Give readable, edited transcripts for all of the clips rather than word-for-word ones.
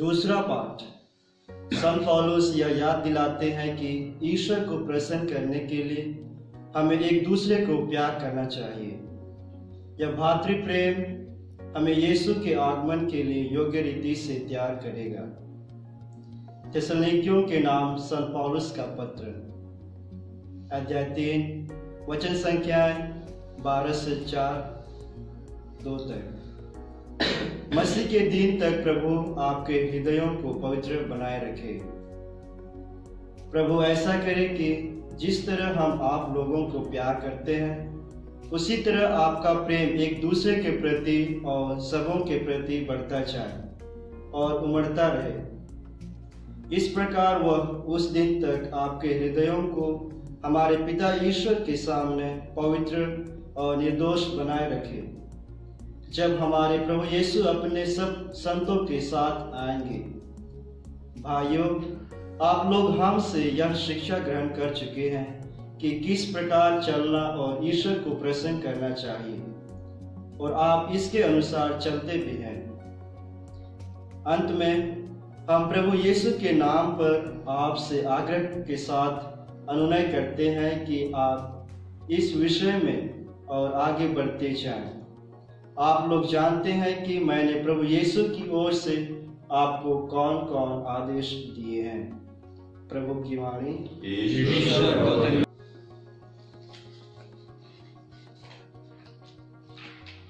दूसरा पाठ। संत पौलुस यह याद दिलाते हैं कि ईश्वर को प्रसन्न करने के लिए हमें एक दूसरे को प्यार करना चाहिए। यह भातृ प्रेम हमें यीशु के आगमन के लिए योग्य रीति से तैयार करेगा। थिस्सलुनीकियों के नाम संत पौलुस का पत्र, अध्याय 3, वचन संख्याएं 12 से 4-2 तक। मसीह के दिन तक प्रभु आपके हृदयों को पवित्र बनाए रखे। प्रभु ऐसा करे कि जिस तरह हम आप लोगों को प्यार करते हैं, उसी तरह आपका प्रेम एक दूसरे के प्रति और सबों के प्रति बढ़ता जाए और उमड़ता रहे। इस प्रकार वह उस दिन तक आपके हृदयों को हमारे पिता ईश्वर के सामने पवित्र और निर्दोष बनाए रखे, जब हमारे प्रभु यीशु अपने सब संतों के साथ आएंगे। भाइयों, आप लोग हमसे यह शिक्षा ग्रहण कर चुके हैं कि किस प्रकार चलना और ईश्वर को प्रसन्न करना चाहिए, और आप इसके अनुसार चलते भी हैं। अंत में हम प्रभु यीशु के नाम पर आपसे आग्रह के साथ अनुनय करते हैं कि आप इस विषय में और आगे बढ़ते जाएं। आप लोग जानते हैं कि मैंने प्रभु यीशु की ओर से आपको कौन कौन आदेश दिए हैं। प्रभु की वाणी।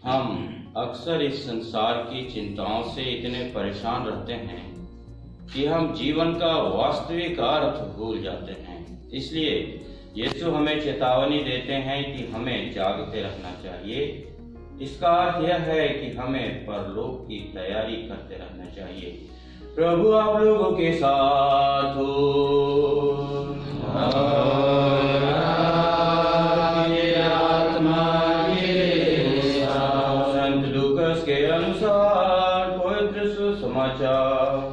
हम अक्सर इस संसार की चिंताओं से इतने परेशान रहते हैं कि हम जीवन का वास्तविक अर्थ भूल जाते हैं। इसलिए यीशु हमें चेतावनी देते हैं कि हमें जागते रहना चाहिए। इसका अर्थ यह है कि हमें परलोक की तैयारी करते रहना चाहिए। प्रभु आप लोगों के साथ हो। संत लूकास के अनुसार पवित्र सुसमाचार।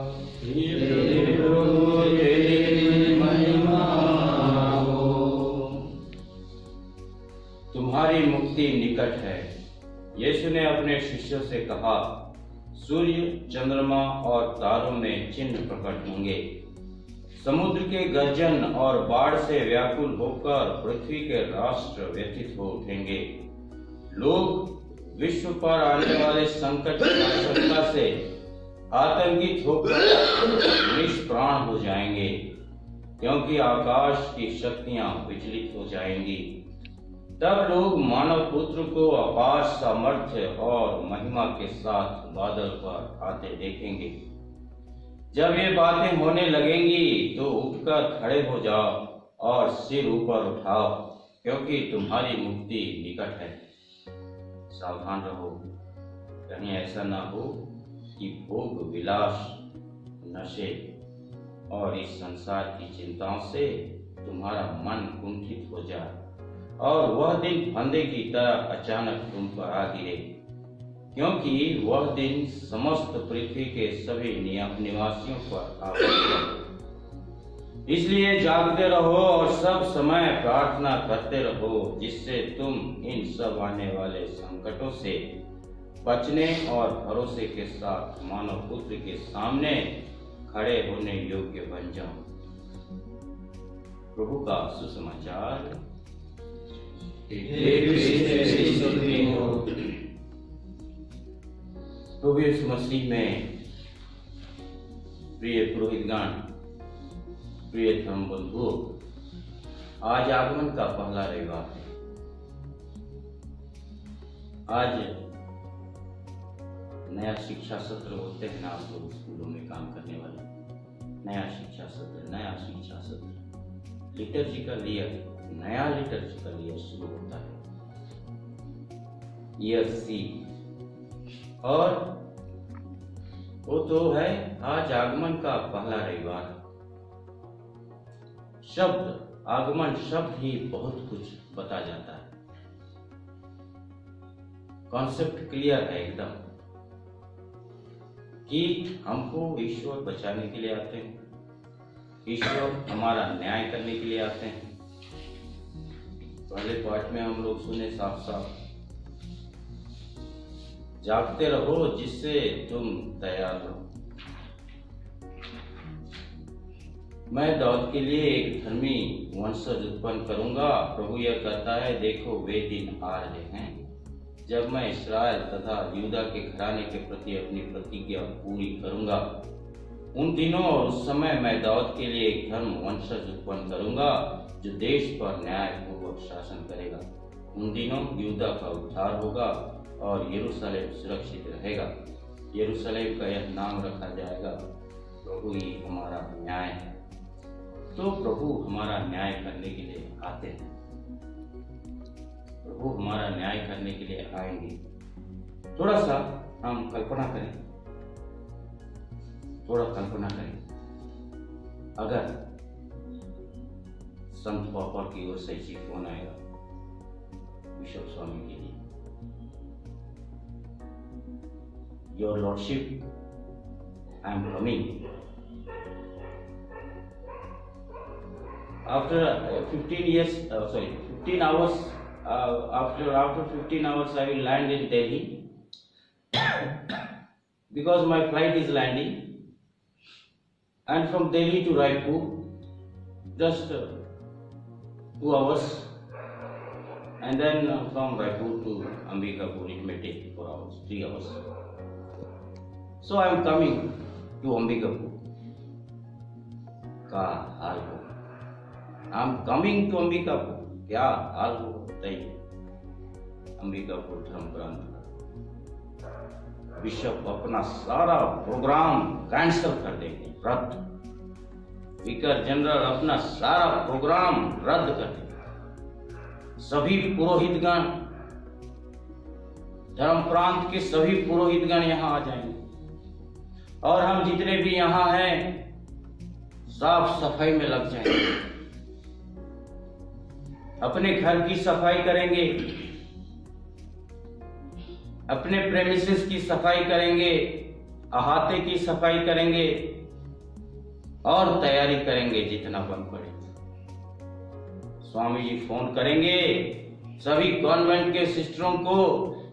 तुम्हारी मुक्ति निकट है। यीशु ने अपने शिष्यों से कहा, सूर्य, चंद्रमा और तारों में चिन्ह प्रकट होंगे। समुद्र के गर्जन और बाढ़ से व्याकुल होकर पृथ्वी के राष्ट्र व्यथित हो उठेंगे। लोग विश्व पर आने वाले संकट की आशंका से आतंकित होकर निष्प्राण हो जाएंगे, क्योंकि आकाश की शक्तियां विचलित हो जाएंगी। तब लोग मानव पुत्र को अपार सामर्थ्य और महिमा के साथ बादल पर आते देखेंगे। जब ये बातें होने लगेंगी तो उठकर खड़े हो जाओ और सिर ऊपर उठाओ, क्योंकि तुम्हारी मुक्ति निकट है। सावधान रहो, कहीं ऐसा ना हो कि भोग विलास, नशे और इस संसार की चिंताओं से तुम्हारा मन कुंठित हो जाए और वह दिन फंदे की तरह अचानक तुम पर आ गिरे, क्योंकि वह दिन समस्त पृथ्वी के सभी निवासियों पर आ पड़ेगा। इसलिए जागते रहो और सब समय प्रार्थना करते रहो, जिससे तुम इन सब आने वाले संकटों से बचने और भरोसे के साथ मानव पुत्र के सामने खड़े होने योग्य बन जाओ। प्रभु का सुसमाचार। प्रभु यीशु मसीह में प्रिय पुरोहितगण, प्रिय धर्म बंधुओं, आज आगमन का पहला रविवार है। आज नया शिक्षा सत्र होते हैं ना, आप लोग स्कूलों में काम करने वाले। नया शिक्षा सत्र लिटर्जिकल ईयर, नया लिटर्जिकल ईयर शुरू होता है, ईयर सी। और वो तो है आज आगमन का पहला रविवार। शब्द आगमन शब्द ही बहुत कुछ बता जाता है। कॉन्सेप्ट क्लियर है एकदम कि हमको ईश्वर बचाने के लिए आते हैं, ईश्वर हमारा न्याय करने के लिए आते हैं। पहले पाठ में हम लोग सुने साफ साफ, जागते रहो जिससे तुम तैयार रहो। मैं दाऊद के लिए एक धर्मी वंशज उत्पन्न करूंगा। प्रभु यह कहता है, देखो वे दिन आ रहे हैं जब मैं इस्राएल तथा यहूदा के घराने के प्रति अपनी प्रतिज्ञा पूरी करूंगा। उन दिनों और उस समय मैं दाऊद के लिए एक धर्म वंशज उत्पन्न करूंगा जो देश पर न्यायपूर्वक शासन करेगा। उन दिनों यहूदा का उद्धार होगा और यरूशलेम सुरक्षित रहेगा। यरूशलेम का यह नाम रखा जाएगा, प्रभु ही हमारा न्याय है। तो प्रभु हमारा न्याय करने के लिए आते हैं। प्रभु हमारा न्याय करने के लिए आएंगे। थोड़ा सा हम कल्पना करें, अगर संत पापा की ओर से ऐसी फोन आएगा बिशप स्वामी के लिए, your lordship, I am coming after 15 hours. After 15 hours, I will land in Delhi because my flight is landing, and from Delhi to Raipur, just 2 hours, and then from Raipur to Ambikapur, it may take 4 hours, 3 hours. So I am coming to Ambikapur. का हाल हो, I am coming to Ambikapur. क्या हाल हो बताइए। अंबिकापुर धर्म प्रांत bishop अपना सारा programme cancel कर देंगे, रद्द। विकार जनरल अपना सारा प्रोग्राम रद्द कर देंगे। सभी पुरोहितगण, धर्म प्रांत के सभी पुरोहितगण यहाँ आ जाएंगे और हम जितने भी यहाँ हैं साफ सफाई में लग जाएंगे। अपने घर की सफाई करेंगे, अपने प्रेमिसेस की सफाई करेंगे, अहाते की सफाई करेंगे और तैयारी करेंगे जितना बन पड़े। स्वामी जी फोन करेंगे सभी कॉन्वेंट के सिस्टरों को,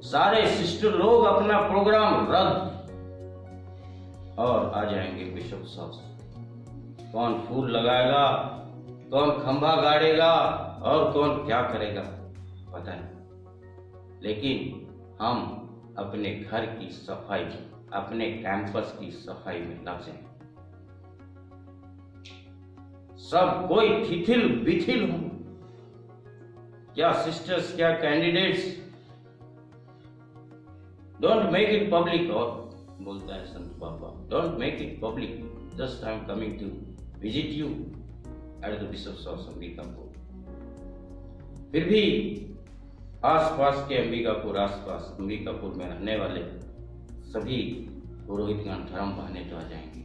सारे सिस्टर लोग अपना प्रोग्राम रद्द और आ जाएंगे बिशप साहब। कौन फूल लगाएगा, कौन खंभा गाड़ेगा और कौन क्या करेगा पता नहीं, लेकिन हम अपने घर की सफाई, अपने कैंपस की सफाई में लग जाएं। सब कोई ठिठिल बिठिल हो, क्या सिस्टर्स, क्या candidates. Don't make it public, और बोलता है Sant Baba, don't make it public, just I am coming to visit you at the bishops of Ambikapur. फिर भी आसपास के अंबिकापुर में रहने वाले सभी पुरोहितगण धर्म बहने तो आ जाएंगे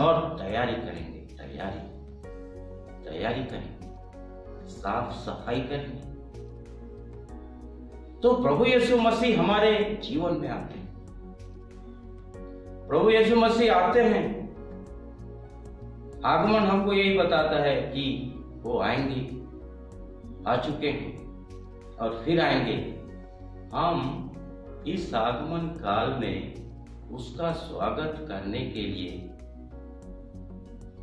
और तैयारी करेंगे, तैयारी करेंगे, साफ सफाई करेंगे। तो प्रभु यीशु मसीह हमारे जीवन में आते हैं। प्रभु यीशु मसीह आते हैं। आगमन हमको यही बताता है कि वो आएंगे, आ चुके हैं और फिर आएंगे। हम इस आगमन काल में उसका स्वागत करने के लिए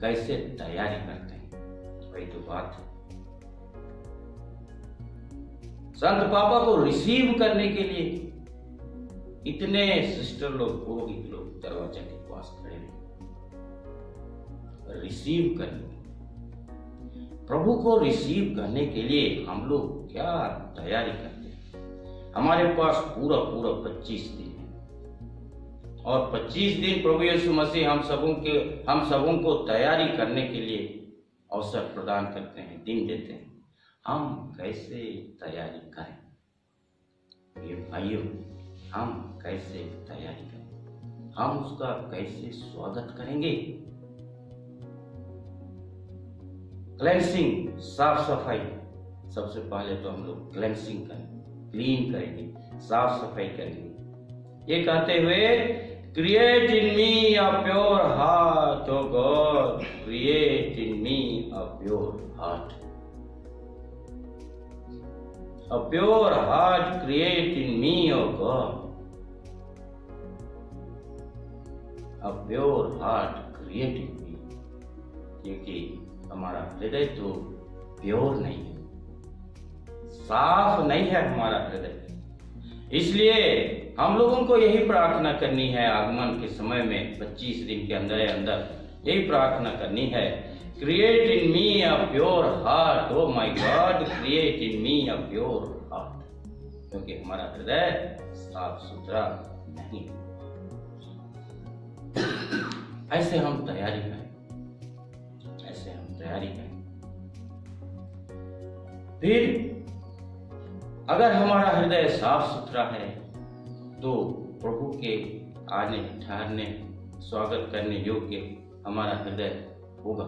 कैसे तैयारी करते हैं, वही तो बात है। संत पापा को रिसीव करने के लिए इतने सिस्टर लोग, पुरोहित लोग दरवाजा के पास खड़े हैं रिसीव करने। प्रभु को रिसीव करने के लिए हम लोग क्या तैयारी करते हैं। हमारे पास पूरा 25 दिन है और 25 दिन प्रभु यीशु मसीह हम सबों को तैयारी करने के लिए अवसर प्रदान करते हैं, दिन देते हैं। हम कैसे तैयारी करें ये भाइयों, हम कैसे तैयारी करें, हम उसका कैसे स्वागत करेंगे। क्लेंसिंग, साफ सफाई, सबसे पहले तो हम लोग क्लेंसिंग करें, क्लीन करेंगे, साफ सफाई करेंगे। ये कहते हुए, create in me a pure heart O God, create in me a pure heart, a pure heart create in me O God, a pure heart create in me. क्योंकि हमारा हृदय तो प्योर नहीं है, साफ नहीं है हमारा हृदय। इसलिए हम लोगों को यही प्रार्थना करनी है आगमन के समय में 25 दिन के अंदर यही प्रार्थना करनी है, create in me a pure heart, oh my God create in me a pure heart, क्योंकि हमारा हृदय साफ सुथरा नहीं। ऐसे हम तैयारी करें, ऐसे हम तैयारी करें। फिर अगर हमारा हृदय साफ सुथरा है तो प्रभु के आने ठहरने स्वागत करने योग्य हमारा हृदय होगा।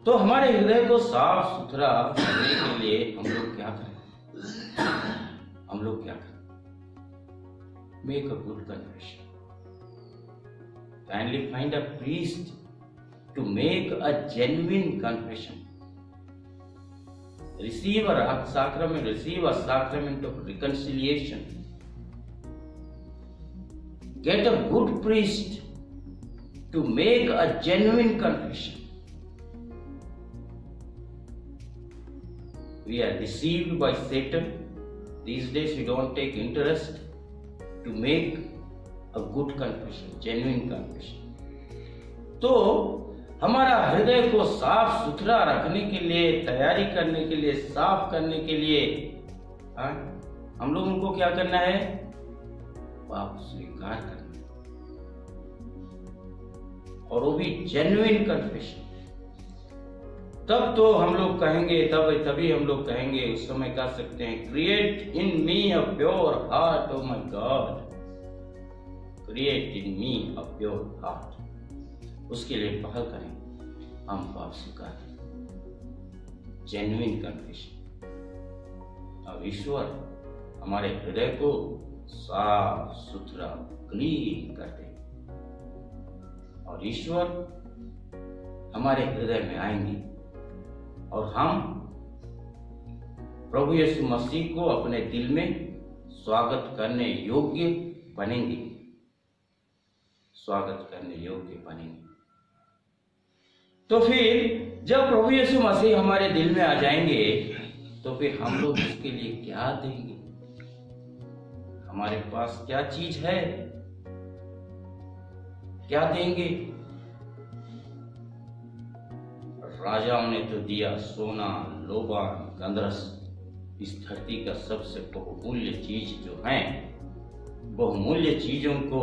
तो हमारे हृदय को साफ सुथरा करने के लिए हम लोग क्या करें? हम लोग क्या करें? Make a good confession. Kindly find a priest to make a genuine confession. Receive a sacrament, receive a sacrament of reconciliation. Get a good priest to make a genuine confession. We are deceived by Satan. These days we don't take interest to make a good confession, genuine confession. तो हमारा हृदय को साफ सुथरा रखने के लिए, तैयारी करने के लिए, साफ करने के लिए हम लोगों को क्या करना है? पाप स्वीकार करना, और वो भी जेन्युइन कन्फेशन। तब तो हम लोग कहेंगे, तभी हम लोग कहेंगे, उस समय कह सकते हैं, create in me a pure heart, oh my God create in me a pure heart. उसके लिए पहल करें, हम पाप स्वीकार करें, जेन्युइन कन्फेशन। अब ईश्वर हमारे हृदय को साफ सुथरा क्लीन कर दे, और ईश्वर हमारे हृदय में आएंगे और हम प्रभु यीशु मसीह को अपने दिल में स्वागत करने योग्य बनेंगे, स्वागत करने योग्य बनेंगे। तो फिर जब प्रभु यीशु मसीह हमारे दिल में आ जाएंगे तो फिर हम लोग उसके लिए क्या देंगे? हमारे पास क्या चीज है? क्या देंगे? राजाओं ने तो दिया सोना, लोबान, गंधरस। इस धरती का सबसे बहुमूल्य चीज जो है, बहुमूल्य चीजों को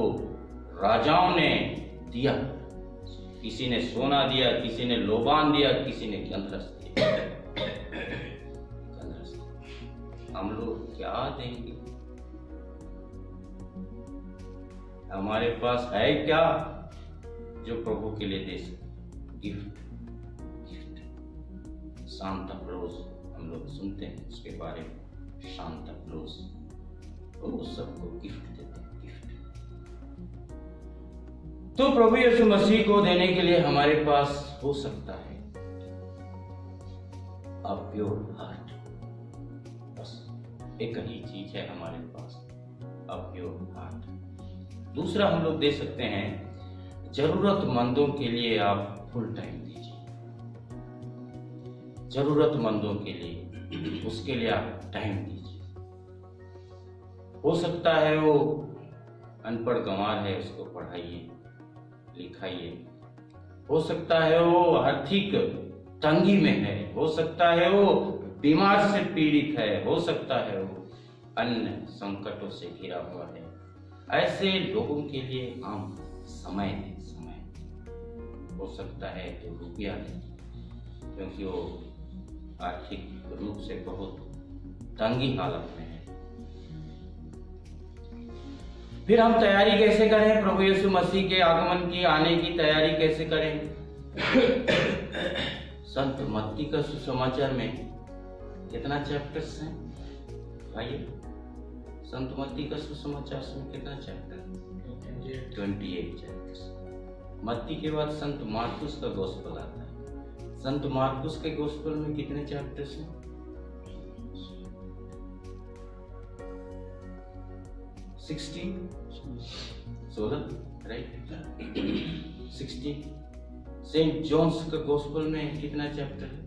राजाओं ने दिया। किसी ने सोना दिया, किसी ने लोबान दिया, किसी ने गंधरस दिया। गंधरस। हम लोग क्या देंगे? हमारे पास है क्या जो प्रभु के लिए दे सके? Gift, gift. सांता क्लॉज हम लोग सुनते हैं उसके बारे में, सांता क्लॉज, वो सबको गिफ्ट देते हैं, गिफ्ट। तो प्रभु यीशु मसीह को देने के लिए हमारे पास हो सकता है अ प्योर हार्ट। बस एक ही चीज है हमारे पास, अ प्योर हार्ट। दूसरा हम लोग दे सकते हैं, जरूरतमंदों के लिए आप फुल टाइम दीजिए। जरूरतमंदों के लिए, उसके लिए आप टाइम दीजिए। हो सकता है वो अनपढ़ गंवार है, उसको पढ़ाइए, लिखाइए। हो सकता है वो आर्थिक तंगी में है, हो सकता है वो बीमार से पीड़ित है, हो सकता है वो अन्य संकटों से घिरा हुआ है। ऐसे लोगों के लिए हम समय दें, समय। हो सकता है तो रुपया दें, क्योंकि वो आर्थिक रूप से बहुत तंगी हालत में है। फिर हम तैयारी कैसे करें? प्रभु यीशु मसीह के आगमन की, आने की तैयारी कैसे करें? संत मत्ती का सुसमाचार में कितना चैप्टर्स हैं भाई? संत मत्ती का सुसमाचार में कितना चैप्टर? 28 चैप्टर्स। मत्ती के बाद संत मार्कुस का गोस्पेल आता है। संत मार्कुस के गोस्पेल में कितने चैप्टर्स हैं? 16, राइट? 16 सेंट जॉन्स का गॉस्पेल में कितना चैप्टर है?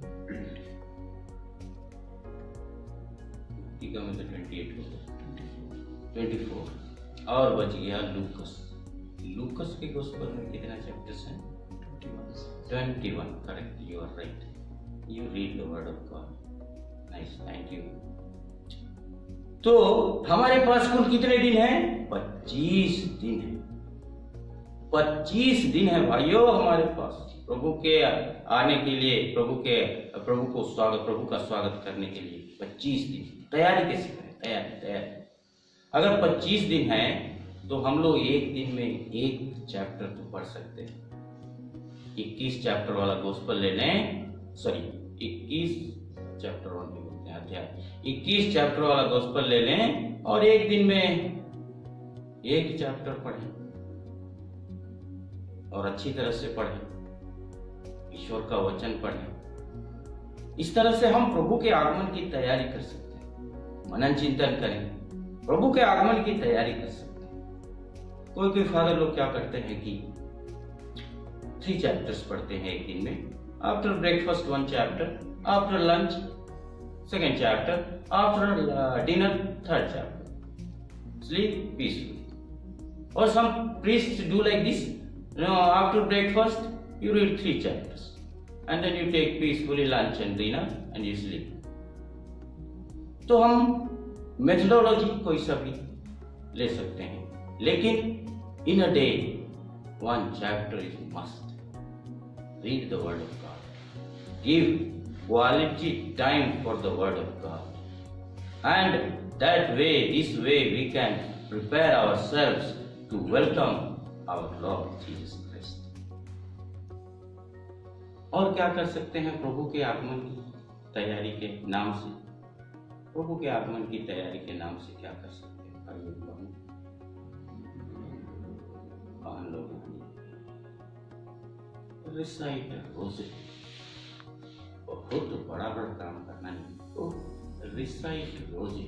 में तो 28 होगा, 24। और बच गया लूकस के गॉस्पेल में कितना चैप्टर्स हैं? 21। Correct, you are right, you read the word of God. Nice, thank you. तो हमारे पास कुल कितने दिन हैं? 25 दिन है। 25 दिन है भाइयों हमारे पास प्रभु के आने के लिए, प्रभु का स्वागत करने के लिए 25 दिन। तैयारी कैसे करें? तैयारी। अगर 25 दिन है तो हम लोग एक दिन में एक चैप्टर तो पढ़ सकते हैं। 21 चैप्टर वाला गॉस्पेल ले लें, 21 चैप्टर बोलते हैं अध्याय, 21 चैप्टर वाला गॉस्पेल ले लें और एक दिन में एक चैप्टर पढ़ें और अच्छी तरह से पढ़ें, ईश्वर का वचन पढ़ें। इस तरह से हम प्रभु के आगमन की तैयारी कर सकते हैं। मनन चिंतन करें, प्रभु के आगमन की तैयारी कर सकते हैं। कोई फादर लोग क्या करते हैं कि 3 चैप्टर्स पढ़ते हैं एक दिन में। After breakfast 1 chapter, after lunch 2nd chapter, after dinner 3rd chapter, sleep peacefully. और some priests do like this, after breakfast you read 3 chapters and then you take peacefully lunch and dinner and you sleep। तो हम methodology कोई सा भी ले सकते हैं, लेकिन in a day 1 chapter is must। Read the word of God, give quality time for the word of God, and this way we can prepare ourselves to welcome our Lord Jesus Christ। और क्या कर सकते हैं प्रभु के आगमन की तैयारी के नाम से? प्रभु के आगमन की तैयारी के नाम से क्या कर सकते हैं? हम लोग रिसाइट रोज़री, बहुत बड़ा काम करना नहीं, तो recite rosary.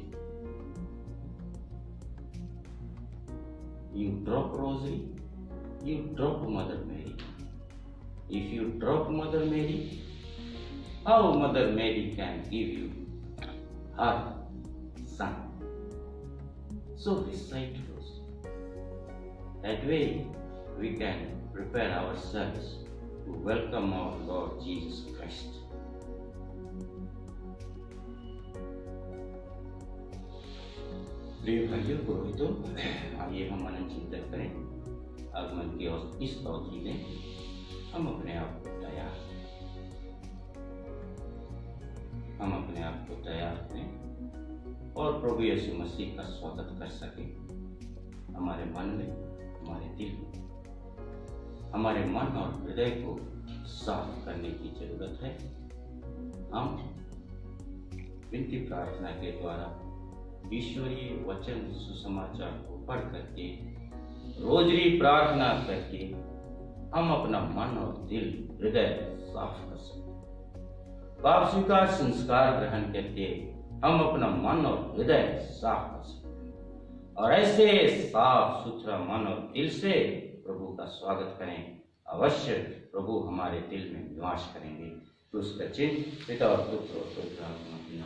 You drop rosary, you drop Mother Mary। If you drop Mother Mary, how Mother Mary can give you her son? So recite rosary. That way we can prepare ourselves to welcome our Lord Jesus Christ। प्रिय भाइयों पुरोहितों, आइए हम मनन चिंतन करें। आगमन की इस अवधि में हम अपने आप को तैयार करें और प्रभु यीशु मसीह का स्वागत कर सकें। हमारे मन में, हमारे दिल में, हमारे मन और हृदय को साफ करने की जरूरत है। हम विनती प्रार्थना के द्वारा ईश्वरीय वचन सुसमाचार को पढ़ करके, रोजरी प्रार्थना करके हम अपना मन और दिल, हृदय साफ कर सकते। पाप स्वीकार संस्कार ग्रहण करके हम अपना मन और हृदय साफ कर सकते और ऐसे साफ सुथरा मन और दिल से प्रभु का स्वागत करें। अवश्य प्रभु हमारे दिल में निवास करेंगे। तो उसका चिन्ह पिता और पुत्र और पवित्र आत्मा के नाम